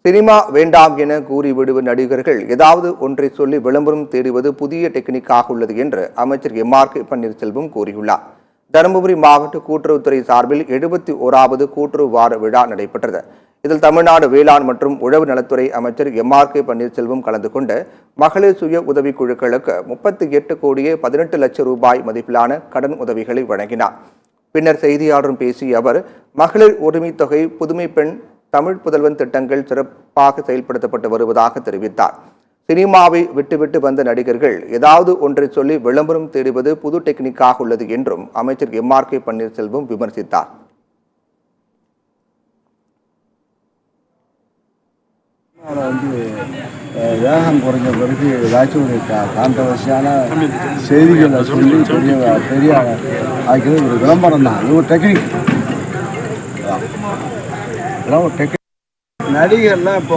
Cinema வேண்டாம் என கூறிவிடுவது நடிகர்கள் ஏதாவது ஒன்றை சொல்லி விளம்பரம் தேடுவது புதிய டெக்னிக்காக உள்ளது என்று அமைச்சர் எம்.ஆர்.கே. பன்னீர்செல்வம் கூறியுள்ளார். தருமபுரி மாவட்ட கூட்டுறவுத்துறை சார்பில் 71வது கூட்டுறவு வார விழா நடைபெற்றது. இதில் தமிழ்நாடு வேளாண் மற்றும் உழவு நலத்துறை அமைச்சர் எம்.ஆர்.கே. பன்னீர்செல்வம் கலந்து கொண்டு மகளிர் சுய உதவிக்குழுக்களுக்கு 38 கோடியே 18 லட்சம் ரூபாய் மதிப்பிலான கடன் உதவிகளை வழங்கினார். பின்னர் செய்தியாளரும் பேசிய அவர், மகளிர் உரிமைத் தொகை, புதுமை பெண், தமிழ் புதல்வன் திட்டங்கள் சிறப்பாக செயல்படுத்தப்பட்டு வருவதாக தெரிவித்தார். சினிமாவை விட்டுவிட்டு வந்த நடிகர்கள் ஏதாவது ஒன்றை சொல்லி விளம்பரம் தேடுவது புது டெக்னிக்காக உள்ளது என்றும் அமைச்சர் எம்.ஆர்.கே. பன்னீர்செல்வம் விமர்சித்தார். வேகம் குறைஞ்ச பிறகு ஏதாச்சும் ஒரு கான்ட்ரவர்சியான செய்திகளை சொல்லி பெரிய ஆக்கிறது ஒரு விளம்பரம் தான். இது ஒரு டெக்னிக். நடிகர்லாம் இப்போ